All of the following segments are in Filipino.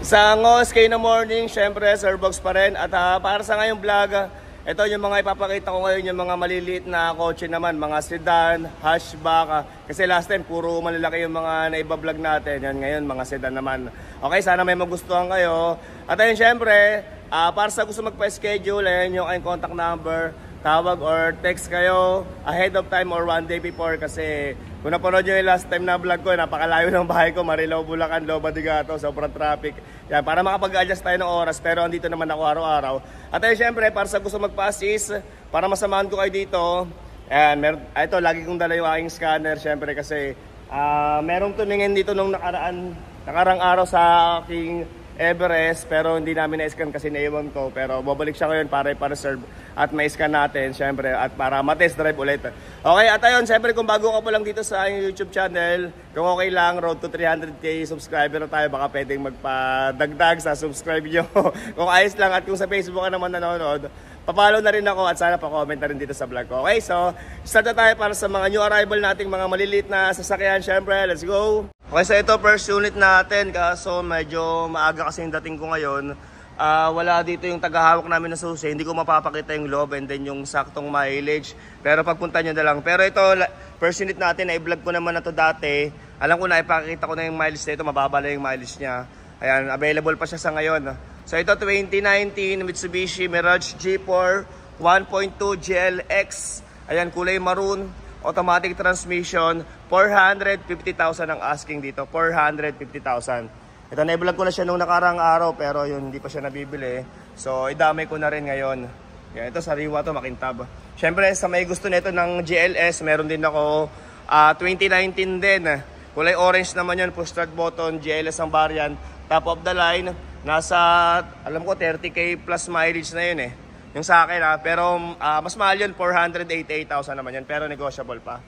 Sa Ngoskay na morning, syempre, Sirbox pa rin. At para sa ngayong vlog, ito yung mga ipapakita ko ngayon, yung mga maliliit na kotse naman, mga sedan, hatchback. Kasi last time, puro malalaki yung mga naiba-vlog natin. Yan, ngayon, mga sedan naman. Okay, sana may magustuhan kayo. At ayun, syempre, para sa gusto magpa-schedule, ayun yung kayong contact number. Tawag or text kayo ahead of time or one day before kasi kung napanood nyo yung last time na vlog ko, napakalayo ng bahay ko, Marilao, Bulacan, Loba de Gato, sobrang traffic. Yan, para makapag-adjust tayo ng oras, pero andito naman ako araw-araw. At ayun, syempre, para sa gusto magpa-assist, para masamahan ko kayo dito, ayan, ito, lagi kong dala yung aking scanner, syempre, kasi merong tuningin dito nung nakarang araw sa aking Everest, pero hindi namin na-scan kasi naiwan ko, pero babalik siya ngayon para i-reserve at ma-scan natin syempre at para ma-test drive ulit. Okay, at ayun, syempre kung bago ka pa lang dito sa aking YouTube channel, kung okay lang, road to 300k subscriber na tayo, baka pwedeng magpadagdag sa subscribe nyo. Kung ayos lang, at kung sa Facebook ka naman nanonood, papalo na rin ako at sana pa-comment na rin dito sa vlog ko. Okay, so start na tayo para sa mga new arrival nating mga maliliit na sasakyan. Syempre, let's go! Okay, so ito first unit natin, kaso medyo maaga kasi yung dating ko ngayon. Wala dito yung tagahawak namin na susi, hindi ko mapapakita yung loob and then yung saktong mileage. Pero pagpunta nyo na lang. Pero ito, first unit natin, na-vlog ko naman na to dati. Alam ko na, ipakita ko na yung mileage na ito, mababa na yung mileage niya. Ayan, available pa siya sa ngayon. So ito 2019 Mitsubishi Mirage G4 1.2 GLX. Ayan, kulay maroon, automatic transmission, 450,000 ang asking dito, 450,000. Ito na-vlog ko na siya nung nakarang araw pero yun, hindi pa siya nabibili. So idamay ko na rin ngayon. Yan, ito sariwa to, makintab. Syempre sa may gusto nito ng GLS, meron din ako 2019 din. Kulay orange naman yun, push start button, GLS ang variant. Top of the line, nasa, alam ko, 30k plus mileage na yun eh. Yung sa akin pero mas mahal yun, 488,000 naman yan, pero negotiable pa.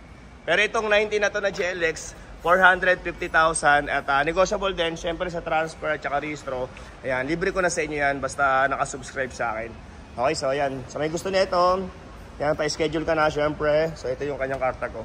Pero itong 19 na to na GLX, 450,000 at negotiable din, syempre sa transfer at saka registro. Ayan, libre ko na sa inyo yan, basta nakasubscribe sa akin. Okay, so ayan, sa may gusto nito, yan, pa-schedule ka na syempre. So ito yung kanyang karta ko.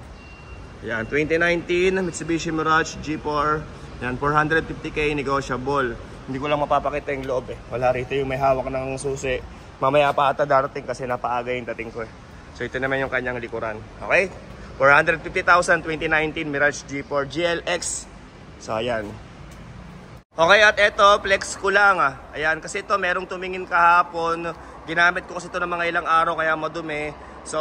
Ayan, 2019 Mitsubishi Mirage G4. Yan, 450k, negotiable. Hindi ko lang mapapakita yung loob eh. Wala rito yung may hawak ng susi. Mamaya pa ata darating kasi napaaga yung dating ko eh. So ito naman yung kanyang likuran. Okay? 450,000, 2019 Mirage G4 GLX. So ayan. Okay, at ito, flex ko lang Ayan, kasi ito merong tumingin kahapon. Ginamit ko kasi ito ng mga ilang araw kaya madumi. So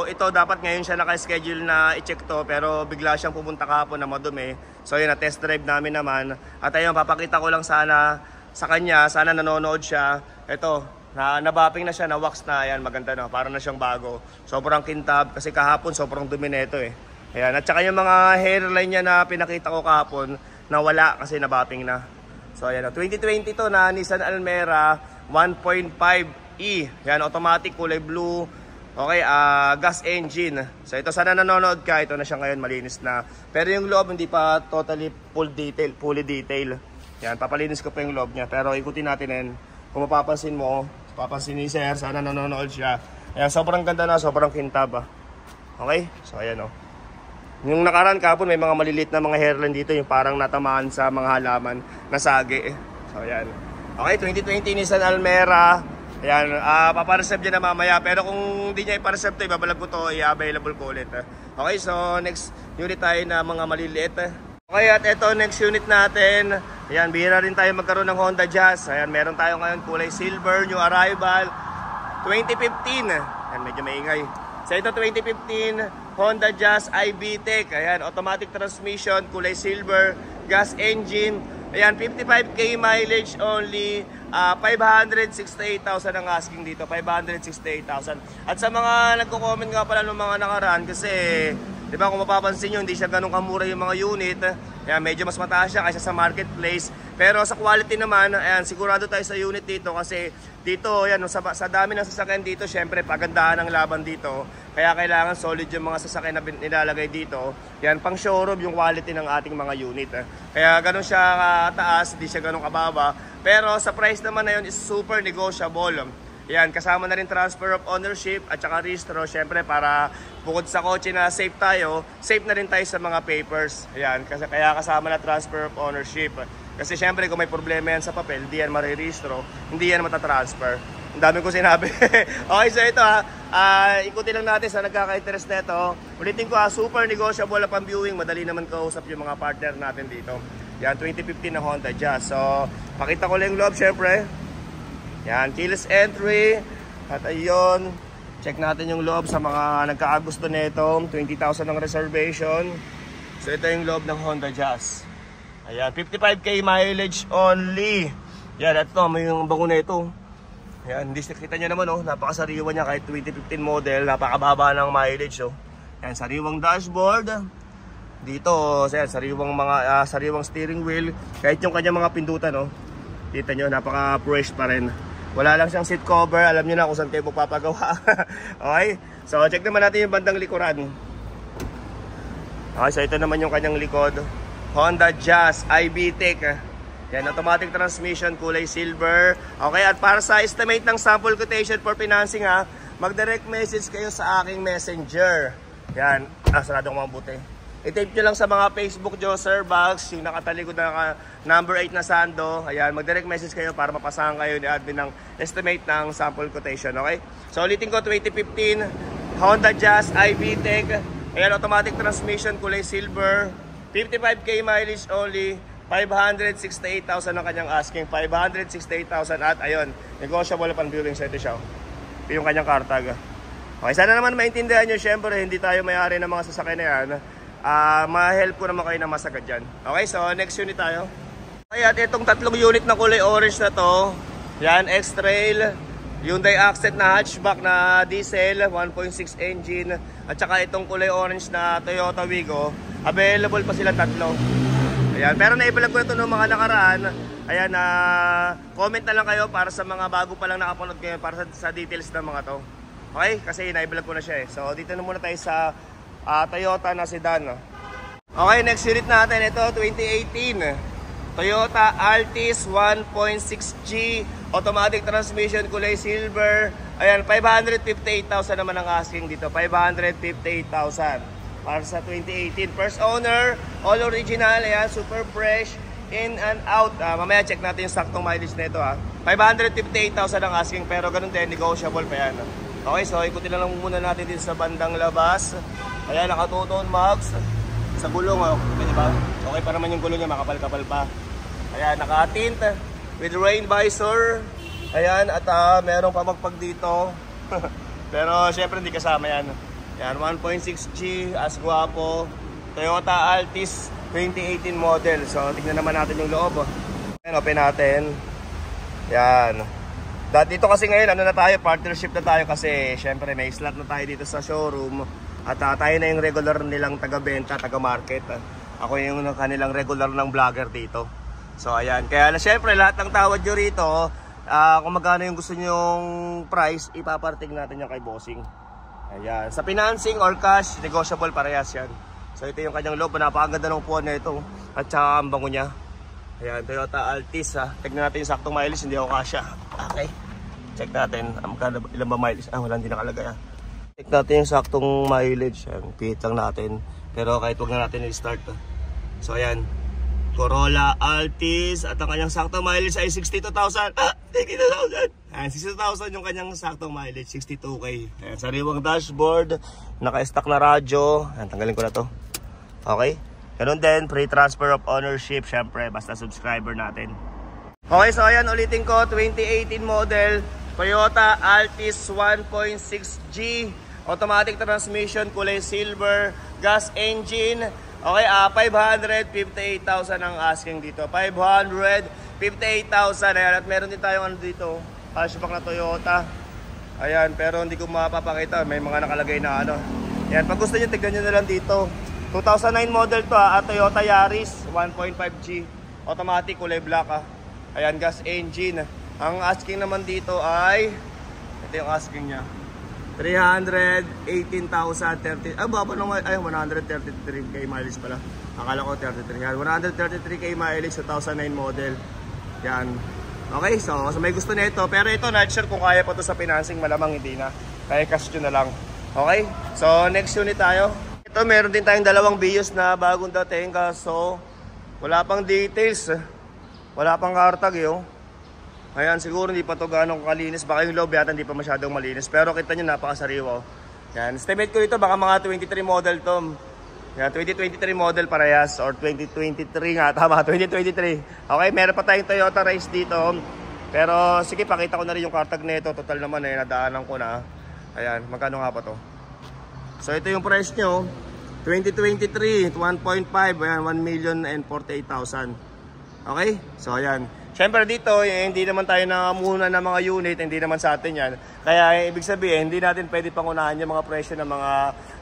ito dapat ngayon siya naka-schedule na i-check to, pero bigla siyang pumunta kahapon na madumi. So yun, na test drive namin naman. At ayun, papakita ko lang sana sa kanya, sana nanonood siya. Ito, nabapping na siya, na wax na. Ayan, maganda na, para na siyang bago. Sobrang kintab kasi kahapon sobrang dumi nito eh. Ayan, at saka yung mga hairline niya na pinakita ko kahapon, nawala kasi nabapping na. So ayan, 2020 to na Nissan Almera 1.5e. Ayan, automatic, kulay blue. Okay, gas engine. So ito, sana nanonood ka. Ito na siya ngayon, malinis na. Pero yung loob hindi pa totally fully detail. Yan, papalinis ko pa yung loob niya. Pero ikutin natin yan. Kung mapapansin mo, papansin ni Sir, sana nanonood siya. Ayan, sobrang ganda na, sobrang kintab Okay, so ayan Yung nakaraan kahapon, may mga maliliit na mga hairline dito, yung parang natamaan sa mga halaman na sagi So ayan. Okay, 2020 Nissan Almera. Ayan, papareserve niya na mamaya. Pero kung hindi niya ipareserve to, ibabalag ko to, i-available ko ulit. Okay, so next unit tayo na mga maliliit. Okay, at ito, next unit natin. Ayan, bihira rin tayo magkaroon ng Honda Jazz. Ayan, meron tayo ngayon kulay silver, new arrival. 2015. Ayan, medyo maingay. So ito, 2015 Honda Jazz i-VTEC. Ayan, automatic transmission, kulay silver, gas engine. Ayan, 55k mileage only. 568,000 ang asking dito, 568,000. At sa mga nagko-comment nga pala ng mga nakaraan, kasi di ba kung mapapansin nyo, hindi siya ganun kamura yung mga unit. Ayan, medyo mas mataas siya kaysa sa marketplace. Pero sa quality naman, ayan, sigurado tayo sa unit dito kasi dito, ayan, sa dami ng sasakyan dito, syempre pagandahan ang laban dito. Kaya kailangan solid yung mga sasakyan na nilalagay dito. Yan, pang showroom yung quality ng ating mga unit. Kaya ganun siya kataas, hindi siya ganun kababa. Pero sa price naman na yun is super negotiable. Yan, kasama na rin transfer of ownership at saka registro. Syempre para bukod sa kotse na safe tayo, safe na rin tayo sa mga papers. Yan, kaya kasama na transfer of ownership. Kasi syempre kung may problema yan sa papel, hindi yan marirehistro, hindi yan matatransfer. Ang dami ko sinabi. Okay, so ito ikutin lang natin sa nagkaka-interest nito. Ulitin ko super negotiable na pang-viewing. Madali naman kausap yung mga partner natin dito. Yan, 2015 na Honda Jazz. So, pakita ko lang yung loob syempre. Yan, keyless entry. At ayun, check natin yung loob sa mga nagkakagusto nito. 20,000 ng reservation. So, ito yung loob ng Honda Jazz. Ayan, 55k mileage only. Yan, ito, may yung bango na ito. Ayan, kita nyo naman, oh, napakasariwa niya kahit 2015 model, napakababa ng mileage, oh. Ayan, sariwang dashboard. Dito, sariwang sariwang steering wheel. Kahit yung kanya mga pindutan, oh. Kita nyo, napaka-fresh pa rin. Wala lang siyang seat cover, alam nyo na kung saan kayo magpapagawa. Okay, so check naman natin yung bandang likuran. Okay, so ito naman yung kanyang likod. Honda Jazz i-VTEC. Yan, automatic transmission, kulay silver. Okay, at para sa estimate ng sample quotation for financing mag-direct message kayo sa aking messenger. Yan, sarado ko mabuti. I-tape nyo lang sa mga Facebook nyo, Sir Bugs, yung nakatalikod na number 8 na sando. Ayan, mag-direct message kayo para mapasahan kayo ni admin ng estimate ng sample quotation, okay? So, ulitin ko, 2015 Honda Jazz i-VTEC. Ayan, automatic transmission, kulay silver. 55k mileage only. 568,000 ang kanyang asking. 568,000 at ayun, negotiable upon viewing sa ito siya. Ito yung kanyang kartag. Okay, sana naman maintindihan nyo. Siyempre, hindi tayo may-ari ng mga sasakyan na yan. Ma-help ko naman kayo na masagad dyan. Okay, so next unit tayo. Okay, at itong tatlong unit na kulay orange na to. Yan, X-Trail, Hyundai Accent na hatchback na diesel, 1.6 engine. At saka itong kulay orange na Toyota Wigo. Available pa sila tatlo. Ayan, pero naibalag ko na ito noong mga nakaraan. Ayan, comment na lang kayo para sa mga bago pa lang nakapanood kayo para sa details ng mga to. Okay, kasi naibalag ko na siya eh. So dito na muna tayo sa Toyota na sedan. Okay, next unit natin. Ito, 2018 Toyota Altis 1.6G automatic transmission, kulay silver. Ayan, 558,000 naman ang asking dito. 558,000 para sa 2018. First owner, all original. Ayan, super fresh, in and out. Mamaya check natin yung saktong mileage nito 558,000 ang asking, pero ganun din, negotiable pa yan. Okay, so ikutin na lang muna natin dito sa bandang labas. Ayan, nakatuton mags sa gulong. Okay, diba? Okay pa naman yung gulong niya, makapal-kapal pa. Ayan, naka-tint with rain visor. Ayan, at merong pamagpag dito. Pero syempre hindi kasama yan. Yan, 1.6G, as guwapo. Toyota Altis 2018 model. So, tignan naman natin yung loob. Ayan, open natin. Yan. Dito kasi ngayon, na tayo, partnership na tayo kasi syempre may slot na tayo dito sa showroom. At tayo na yung regular nilang taga-benta, taga-market. Ako yung kanilang regular ng vlogger dito. So, ayan. Kaya na syempre, lahat ng tawad nyo rito, kung magkano yung gusto nyong price, ipaparting natin yung kay bossing. Ayan, sa financing or cash, negotiable parehas yan. So ito yung kanyang loob, napakaganda ng upuan na ito. At saka ang bango niya. Ayan, Toyota Altis Tignan natin yung saktong mileage, hindi ako kasya. Okay, check natin, ilan ba mileage? Wala, hindi nakalagay Check natin yung saktong mileage. Ayan, pihit lang natin. Pero kahit wag na natin i-start So ayan, Corolla Altis at ang kanyang saktong mileage ay 62,000. 62,000. Ayan, 62,000 yung kanyang saktong mileage, 62k. Ayan, sariwang dashboard, naka-stock na radyo. Ayan, tanggalin ko na to. Okay, ganun din, free transfer of ownership, syempre, basta subscriber natin. Okay, so ayan, ulitin ko, 2018 model, Toyota Altis 1.6G, automatic transmission, kulay silver, gas engine. Okay, 558,000 ang asking dito. 558,000. Ayan, at meron din tayong ano dito, hatchback na Toyota. Ayan, pero hindi ko mapapakita. May mga nakalagay na ano. Ayan, pag gusto nyo, tignan nyo na lang dito. 2009 model to Toyota Yaris 1.5G. Automatic, kulay black Ayan, gas engine. Ang asking naman dito ay, ito yung asking niya. 318,030. Baba naman. 133k mileage pala. Akala ko 33. Yan, 133k mileage, 2009 model. Yan. Okay, so may gusto nito. Pero ito, not sure kung kaya pa to sa financing. Malamang hindi na. Kaya cash nyo na lang. Okay, so next unit tayo. Ito, meron din tayong dalawang Vios na bagong dating. So, wala pang details. Wala pang kartag eh, oh. Ayan, siguro hindi pa to ganong kalinis. Baka yung loob yata hindi pa masyadong malinis. Pero kita nyo, napakasariwa, oh. Yan, estimate ko ito, baka mga 23 model to. Yan, 2023 model parehas. Or 2023 nga, tama, 2023. Okay, meron pa tayong Toyota Race dito. Pero sige, pakita ko na rin yung kartag nito. Total naman eh, nadaanan ko na. Ayan, magkano nga pa to? So ito yung price nyo. 2023, 1.5, ayan, 1,048,000. Okay? So ayan. Siyempre dito, hindi naman tayo nangamuna ng mga unit, hindi naman sa atin yan. Kaya ibig sabihin, hindi natin pwede pangunahan yung mga presyo ng mga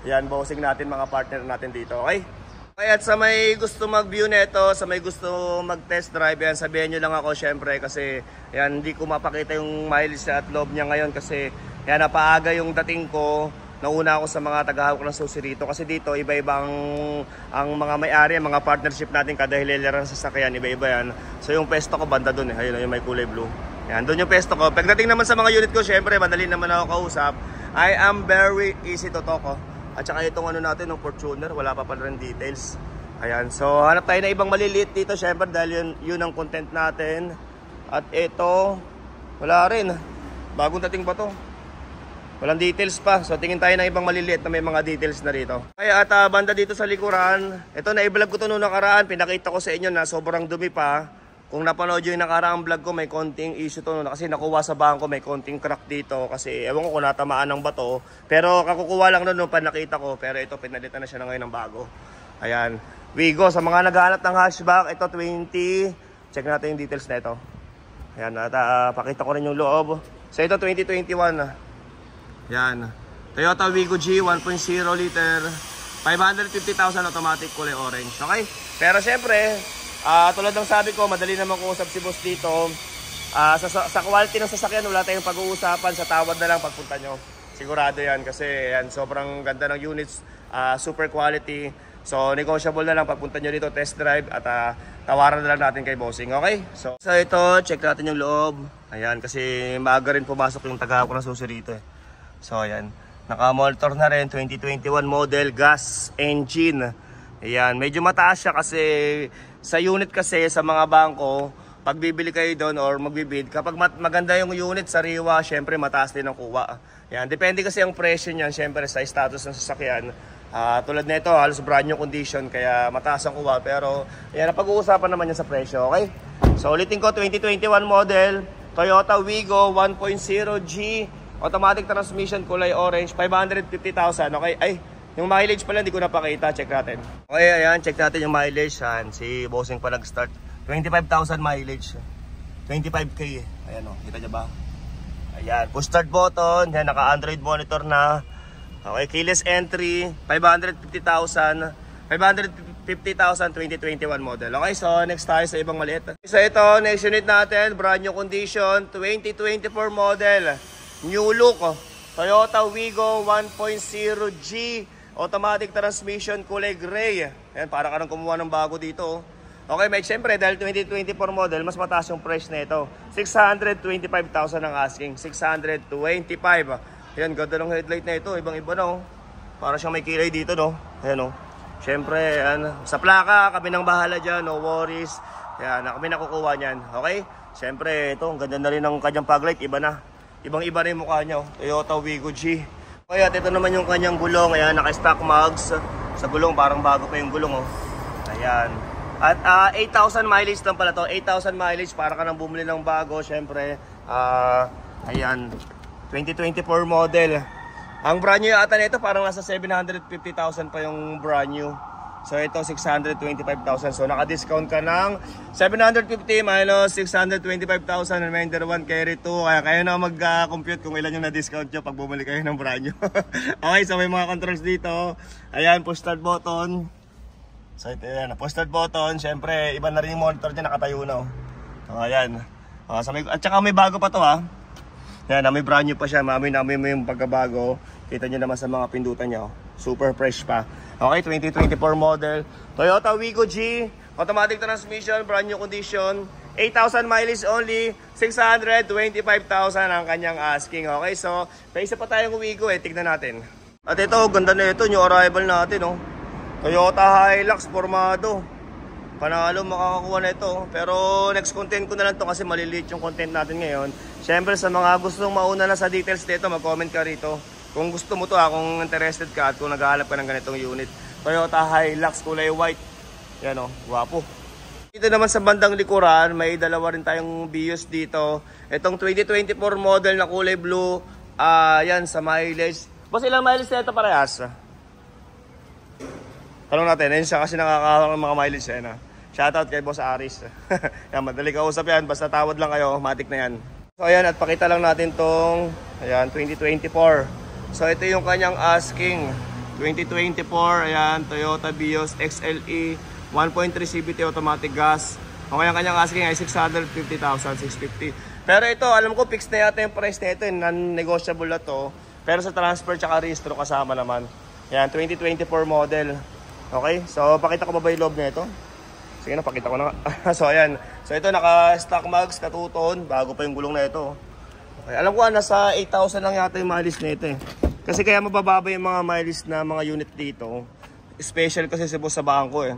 yan, bossing natin, mga partner natin dito. Okay? Kaya at sa may gusto mag-view nito, sa may gusto mag-test drive, yan, sabihin nyo lang ako siyempre kasi yan, hindi ko mapakita yung mileage at loob niya ngayon kasi yan, napaaga yung dating ko. Nauna ako sa mga tagahawak ng susi rito kasi dito iba-ibang ang mga may-ari, mga partnership natin kada hilera ng sasakyan, iba-iba yan. So yung pesto ko banda doon eh, ayun yung may kulay blue. Yan, doon yung pesto ko. Pagdating naman sa mga unit ko, syempre madali naman ako kausap. I am very easy to talk, oh. At saka itong ano natin, ng Fortuner, wala pa pala rin details. Ayan, so hanap tayo na ibang maliliit dito syempre dahil yun ang content natin. At ito, wala rin. Bagong dating ba to? Walang details pa. So tingin tayo ng ibang maliliit na may mga details na rito. Kaya at banda dito sa likuran. Ito, na-vlog ko to noong nakaraan. Pinakita ko sa inyo na sobrang dumi pa. Kung napanood yung nakaraang vlog ko, may konting issue to noon. Kasi nakuha sa bangko, may konting crack dito. Kasi ewan ko kung natamaan ng bato. Pero kakukuha lang noon pa nakita ko. Pero ito, pinalitan na siya na ngayon ng bago. Ayan. Wigo, sa mga naghahanap ng hatchback, ito 20. Check natin yung details na ito. Ayan, at pakita ko rin yung loob. So ito 2021. Yan. Toyota Wigo G 1.0 liter. 550,000 automatic, kulay orange. Okay? Pero syempre, tulad ng sabi ko, madali naman kuusap si boss dito. Sa quality ng sasakyan, wala tayong pag-uusapan. Sa tawad na lang pagpunta nyo. Sigurado yan kasi yan, sobrang ganda ng units. Super quality. So negotiable na lang pagpunta nyo dito, test drive. At tawaran na lang natin kay bossing. Okay? So ito, check natin yung loob. Ayan, kasi maaga rin pumasok yung tagahawak ng susi rito eh. So ayan, naka-motor na rin, 2021 model, gas engine. Ayan, medyo mataas siya kasi sa unit kasi sa mga bangko, pag bibili kayo doon or magbibid, kapag maganda yung unit, sariwa, syempre mataas din ang kuha. Ayan, depende kasi ang presyo niyan, syempre sa status ng sasakyan. Tulad nito, halos brand new condition, kaya mataas ang kuha. Pero ayan, napag-uusapan naman yan sa presyo, okay? So ulitin ko, 2021 model, Toyota Wigo 1.0G. Automatic transmission, kulay orange, 550,000. Okay, ay, yung mileage pala hindi ko napakita. Check natin. Okay, ayan, check natin yung mileage. Ayan, si bossing pa nag-start. 25,000 mileage. 25k. Ayan o, kita nyo ba? Ayan, push start button. Ayan, naka-Android monitor na. Okay, keyless entry, 550,000. 550,000 2021 model. Okay, so next tayo sa ibang maliit. So ito, next unit natin, brand new condition, 2024 model. New look, oh. Toyota Wigo 1.0G automatic transmission, kulay gray. Ayan, para ka nang kumuha ng bago dito, oh. Okay, may siyempre dahil 2024 model, mas mataas yung price na ito. 625,000 ang asking. 625. Ayan, ganda ng headlight na ito. Ibang-iba na, oh. Para siyang may kilay dito, no. Ayan, oh. Siyempre, ayan, sa plaka, kami nang bahala dyan. No worries. Ayan, kami nakukuha niyan. Okay? Siyempre, ito, ang ganda na rin ng kanyang paglight. Iba na. Ibang-iba na yung mukha niya, oh. Toyota Wigo G. Okay, at ito naman yung kanyang gulong. Ayan, naka-stock mags. Sa gulong, parang bago pa yung gulong, oh. Ayan. At 8,000 mileage lang pala to. 8,000 mileage, para ka nang bumili ng bago. Siyempre, ayan, 2024 model. Ang brand new yata nito, parang nasa 750,000 pa yung brand new. So ito 625,000. So naka-discount ka ng 750 minus 625,000 remainder 1 carry 2. Kaya kayo na mag-compute kung ilan yung na-discount nyo pag bumili kayo ng brand new. Okay, so may mga controls dito. Ayan, push start button. So ito yan, push start button. Siyempre, iba na rin yung monitor niya, nakatayo na. So ayan. So at saka may bago pa to, ha. Yan, may brand new pa siya. Mami mo yung pagkabago. Kita nyo naman sa mga pindutan niya, oh. Super fresh pa. Okay, 2024 model. Toyota Wigo G. Automatic transmission, brand new condition. 8,000 mileage only. 625,000 ang kanyang asking. Okay, so may isa pa tayong Wigo eh. Tignan natin. At ito, ganda na ito. New arrival natin, oh. Toyota Hilux formado. Panalo makakakuha na ito. Pero next content ko na lang to kasi maliliit yung content natin ngayon. Siyempre sa mga gustong mauna na sa details nito, mag-comment ka rito. Kung gusto mo to kung interested ka at kung naghahanap ka ng ganitong unit. Toyota Hilux kulay white. Yan o, wapo. Dito naman sa bandang likuran, may dalawa rin tayong Vios dito. Itong 2024 model na kulay blue. Yan sa mileage. Boss, ilang mileage na ito parehas? Tanong natin, ayun siya kasi nakakahawak ng mga mileage yan. Shoutout kay Boss Aris. Yan, madali kausap yan, basta tawad lang kayo, matik na yan. So ayan, at pakita lang natin tong ayan, 2024. So ito yung kanyang asking 2024, ayan, Toyota Vios XLE 1.3 CVT automatic gas. Okay, ang kanyang asking ay 650,000, 650. Pero ito, alam ko fixed na yata yung price na ito, non-negotiable na to. Pero sa transfer tsaka registro kasama naman. Ayan, 2024 model. Okay, so pakita ko ba yung loob na ito? Sige na, pakita ko na. So ayan, so ito naka-stock mags, katuton, bago pa yung gulong na ito. Okay, alam ko nasa 8,000 lang yata yung mileage na ito eh. Kasi kaya mabababa yung mga mileage na mga unit dito. Special kasi si boss sa bangko eh.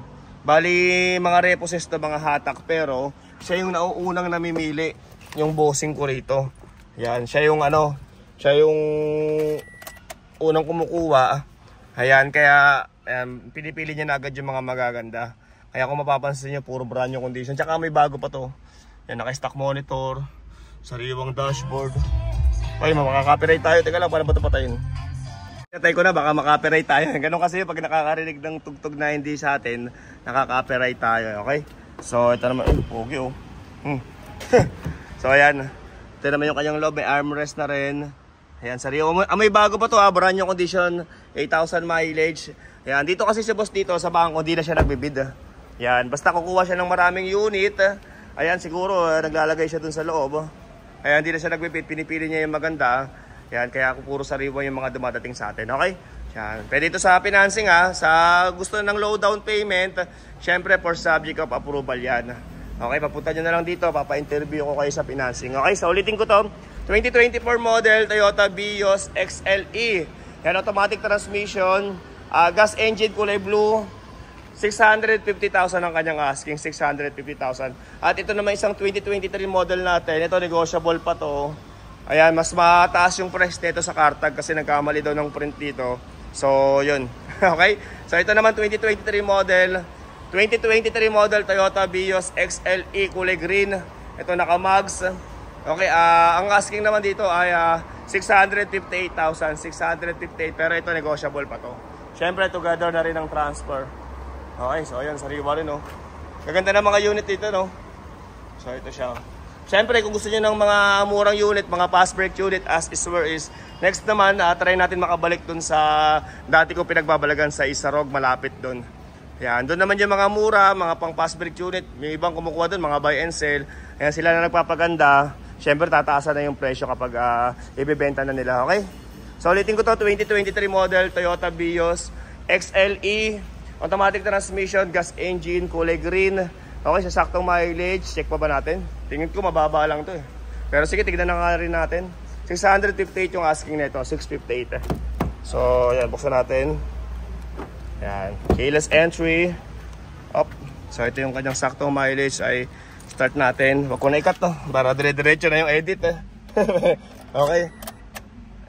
Bali, mga reposes na mga hatak, pero siya yung nauunang namimili yung bossing ko rito. Yan, siya yung unang kumukuha. Ayan, kaya ayan, pinipili niya na agad yung mga magaganda. Kaya kung mapapansin niyo, puro brand new condition. Tsaka may bago pa to. Yan, naka-stock monitor, sariwang dashboard. Ay, makaka-copyright tayo. Teka lang, paano ba ito patayin? Patay ko na, baka makaka-copyright tayo. Ganun kasi pag nakakarinig ng tugtog na hindi sa atin, nakaka-copyright tayo. Okay? So, ito naman. Ay, pogi oh. So, ayan. Ito naman yung kanyang loob. May armrest na rin. Ayan, sariwa. May bago pa to, brand new condition, 8,000 mileage. Ayan, dito kasi si boss dito sa bangko, hindi na siya nagbibid. Ayan, basta kukuha siya ng maraming unit. Ayan, siguro naglalagay siya dun sa loob. Ayan, hindi na siya nagbibid, pinipili niya yung maganda. Ayan, kaya puro sariwa yung mga dumadating sa atin, okay? Ayan, pwede ito sa financing sa gusto ng low down payment, syempre for subject of approval yan. Okay, papunta nyo na lang dito, papa-interview ko kayo sa financing. Okay, so ulitin ko to. 2024 model Toyota Vios XLE. Yan, automatic transmission, gas engine kulay blue. 650,000 ang kanyang asking, 650,000. At ito naman isang 2023 model natin. Ito negotiable pa to. Ayan, mas mataas yung price nito sa Cartag kasi nagkamali daw ng print dito. So, yun. Okay? So, ito naman 2023 model. 2023 model Toyota Vios XLE kulay green. Ito naka-mags. Okay, ang asking naman dito ay 658,000, 658, pero ito negotiable pa to. Siyempre, together na rin ang transfer. Okay, so ayan, sariwa rin, no. Gaganda ng mga unit dito, no. So, ito siya. Siyempre, kung gusto niyo ng mga murang unit, mga fast break unit, as is where is. Next naman, try natin makabalik dun sa dati ko pinagbabalagan sa Isarog, malapit dun. Yan, doon naman yung mga mura, mga pang fast break unit. May ibang kumukuha dun, mga buy and sell. Ayan, sila na nagpapaganda. Siyempre, tataasan na yung presyo kapag ibibenta na nila, okay? So, ulitin ko to, 2023 model, Toyota Vios XLE, automatic transmission, gas engine, kulay green. Okay, sa saktong mileage, check pa ba natin? Tingin ko, mababa lang to eh. Pero sige, tignan na nga rin natin. 658 yung asking nito, 658 eh. So, yan, buksan natin. Yan, keyless entry. Up. So, ito yung kanyang saktong mileage ay start natin. Wag ko na ikat to para dire-diretso na yung edit eh. Okay.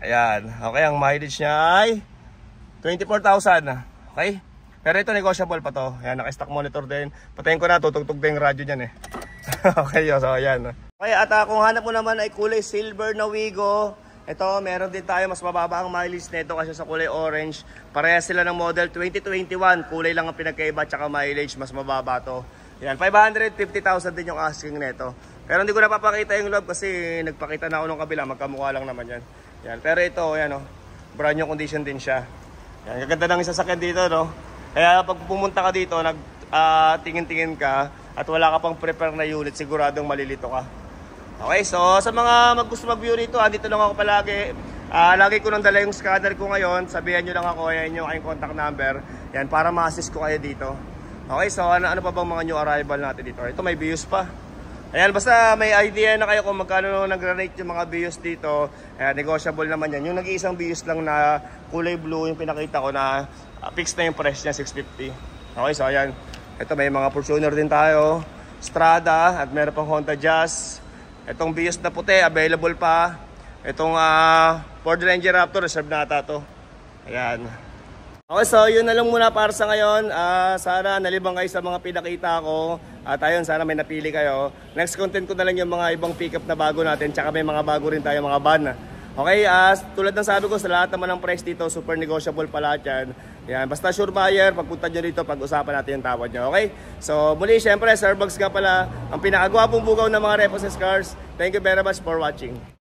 Ayan. Okay, ang mileage niya ay 24,000. Okay. Pero ito negotiable pa to. Ayan, naka-stock monitor din. Patayin ko na, tutugtog din yung radyo niyan eh. Okay, so ayan. Okay, at kung hanap mo naman ay kulay silver na Wigo. Ito, meron din tayo, mas mababa ang mileage nito kasi sa kulay orange. Parehas sila ng model 2021. Kulay lang ang pinagkaiba, tsaka mileage, mas mababa to. Yan, 550,000 din yung asking nito. Pero hindi ko napapakita yung loob kasi nagpakita na ako nung kabila. Magkamukha lang naman yan. Yan, pero ito, yan o. Brand new condition din siya. Yan, gaganda ng sasakyan dito, no? Kaya pag pumunta ka dito, tingin-tingin ka at wala ka pang prepare na unit, siguradong malilito ka. Okay, so sa mga gusto mag-view rito, andito lang ako palagi. Lagi ko nang dala yung scanner ko ngayon. Sabihan nyo lang ako, yan yung aking contact number. Yan, para ma-assist ko kayo dito. Okay, so ano pa bang mga new arrival natin dito? Ito, may Vios pa. Ayan, basta may idea na kayo kung magkano nag-rate yung mga Vios dito. Ayan, negotiable naman yan. Yung nag-iisang Vios lang na kulay blue, yung pinakita ko na fixed na yung price niya, 650. Okay, so ayan. Ito may mga Fortuner din tayo, Strada, at meron pang Honda Jazz. Itong Vios na puti, available pa. Itong Ford Ranger Raptor, reserve nata to. Ayan. Okay, so yun na lang muna para sa ngayon. Sana nalibang kayo sa mga pinakita ko. At ayun, sana may napili kayo. Next content ko na lang yung mga ibang pickup na bago natin. Tsaka may mga bago rin tayo, mga van. Okay, tulad ng sabi ko, sa lahat naman ng price dito, super negotiable pala yan. Yan, basta sure buyer, pagpunta nyo dito, pag-usapan natin yung tawad nyo. Okay? So muli, syempre, Sir Bugs nga pala, ang pinakagwapong bugaw ng mga Repossessed cars. Thank you very much for watching.